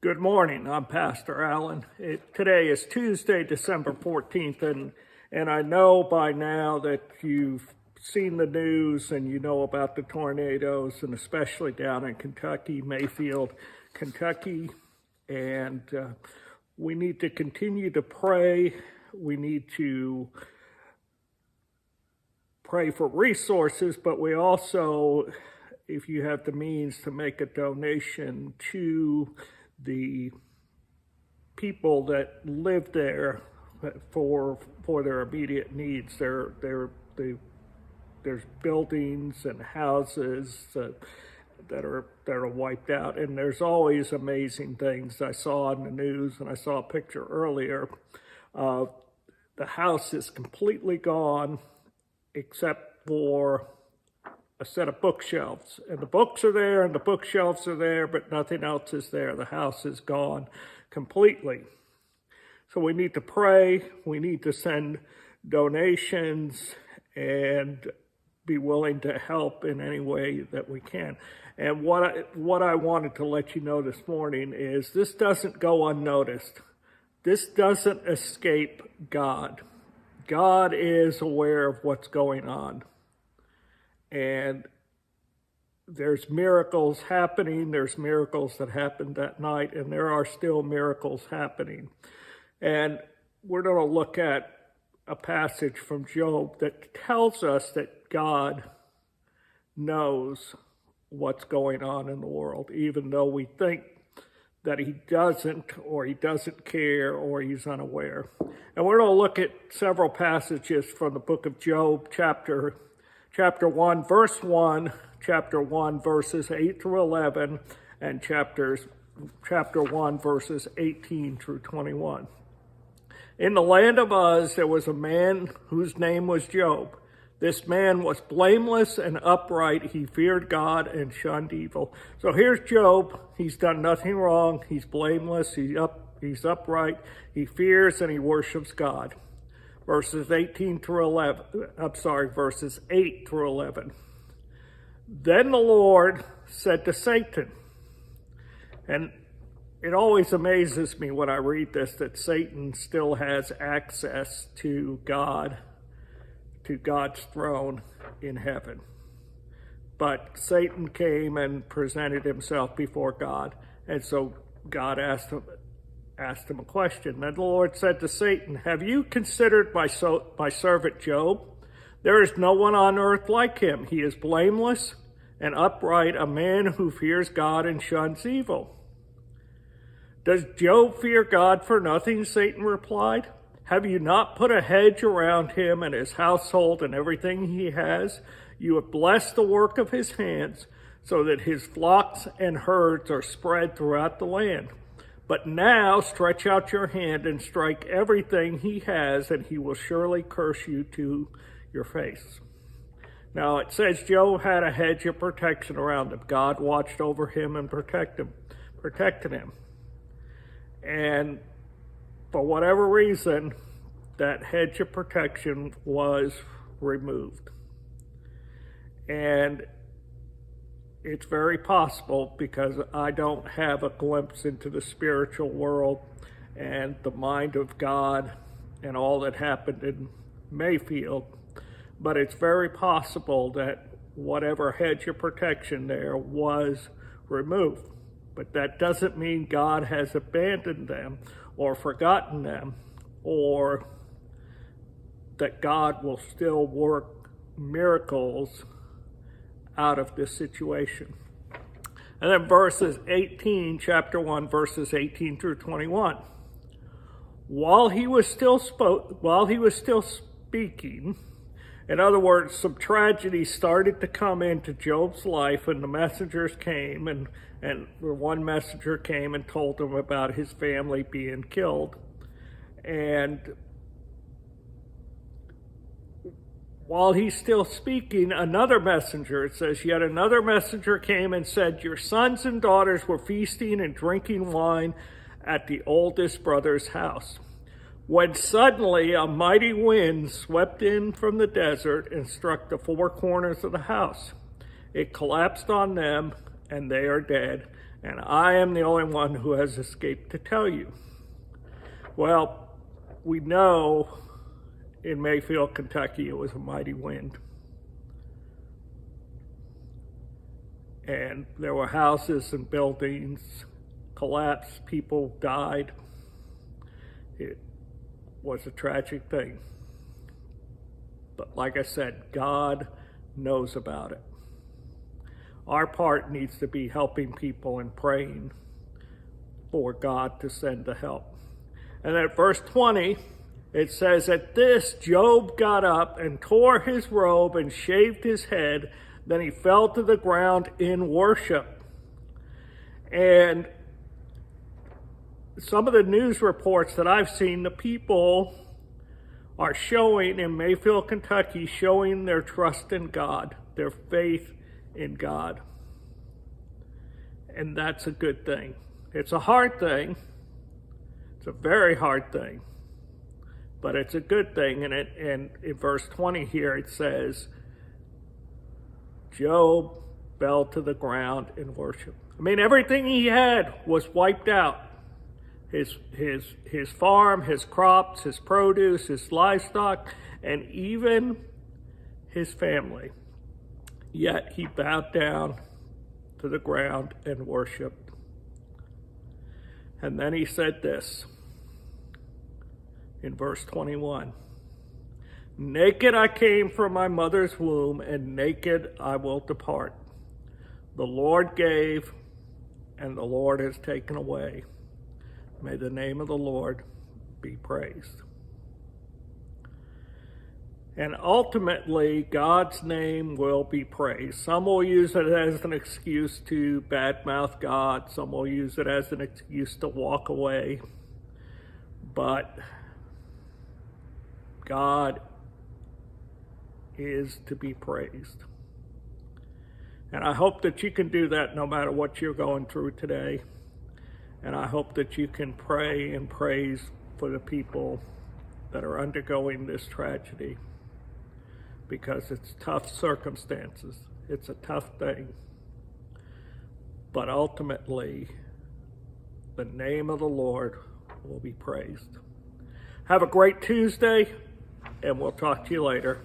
Good morning. I'm Pastor Allen. Today is Tuesday, December 14th, and I know by now that you've seen the news and you know about the tornadoes, and especially down in Kentucky, Mayfield, Kentucky. And we need to continue to pray. We need to pray for resources, but we also, if you have the means, to make a donation to the people that live there for their immediate needs. There's buildings and houses that are wiped out, and there's always amazing things. I saw in the news, and I saw a picture earlier. The house is completely gone except for a set of bookshelves, and the books are there and the bookshelves are there, but nothing else is there. The house is gone completely. So we need to pray, we need to send donations, and be willing to help in any way that we can. And what I wanted to let you know this morning is this doesn't go unnoticed. This doesn't escape God. God is aware of what's going on. And there's miracles happening. There's miracles that happened that night, and there are still miracles happening. And we're going to look at a passage from Job that tells us that God knows what's going on in the world, even though we think that he doesn't, or he doesn't care, or he's unaware. And we're going to look at several passages from the book of Job, chapter 1, verse 1, chapter 1, verses 8 through 11, and chapter 1, verses 18 through 21. In the land of Uz, there was a man whose name was Job. This man was blameless and upright. He feared God and shunned evil. So here's Job. He's done nothing wrong. He's blameless. He's upright. He fears and he worships God. Verses 8 through 11. Then the Lord said to Satan, and it always amazes me when I read this, that Satan still has access to God, to God's throne in heaven. But Satan came and presented himself before God, and so God asked him a question. Then the Lord said to Satan, "Have you considered my servant Job? There is no one on earth like him. He is blameless and upright, a man who fears God and shuns evil." "Does Job fear God for nothing?" Satan replied. "Have you not put a hedge around him and his household and everything he has? You have blessed the work of his hands, so that his flocks and herds are spread throughout the land. But now stretch out your hand and strike everything he has, and he will surely curse you to your face." Now it says Job had a hedge of protection around him. God watched over him and protected him. And for whatever reason, that hedge of protection was removed. And it's very possible, because I don't have a glimpse into the spiritual world and the mind of God and all that happened in Mayfield, but it's very possible that whatever hedge of protection there was removed. But that doesn't mean God has abandoned them or forgotten them, or that God will still work miracles out of this situation. And then chapter 1, verses 18 through 21. While he was still speaking, in other words, some tragedy started to come into Job's life, and the messengers came, and one messenger came and told him about his family being killed. And while he's still speaking, another messenger, it says, yet another messenger came and said, "Your sons and daughters were feasting and drinking wine at the oldest brother's house, when suddenly a mighty wind swept in from the desert and struck the four corners of the house. It collapsed on them, and they are dead, and I am the only one who has escaped to tell you. Well, we know in Mayfield, Kentucky, it was a mighty wind. And there were houses and buildings collapsed, people died. It was a tragic thing. But like I said, God knows about it. Our part needs to be helping people and praying for God to send the help. And at verse 20, it says, "At this, Job got up and tore his robe and shaved his head. Then he fell to the ground in worship." And some of the news reports that I've seen, the people are showing in Mayfield, Kentucky, showing their trust in God, their faith in God. And that's a good thing. It's a hard thing. It's a very hard thing. But it's a good thing. And in verse 20 here, it says, Job fell to the ground in worship. I mean, everything he had was wiped out. His farm, his crops, his produce, his livestock, and even his family. Yet he bowed down to the ground and worshiped. And then he said this in verse 21. "Naked I came from my mother's womb, and naked I will depart. The Lord gave, and the Lord has taken away. May the name of the Lord be praised." And ultimately, God's name will be praised. Some will use it as an excuse to badmouth God. Some will use it as an excuse to walk away. But God is to be praised. And I hope that you can do that no matter what you're going through today. And I hope that you can pray and praise for the people that are undergoing this tragedy, because it's tough circumstances. It's a tough thing. But ultimately, the name of the Lord will be praised. Have a great Tuesday, and we'll talk to you later.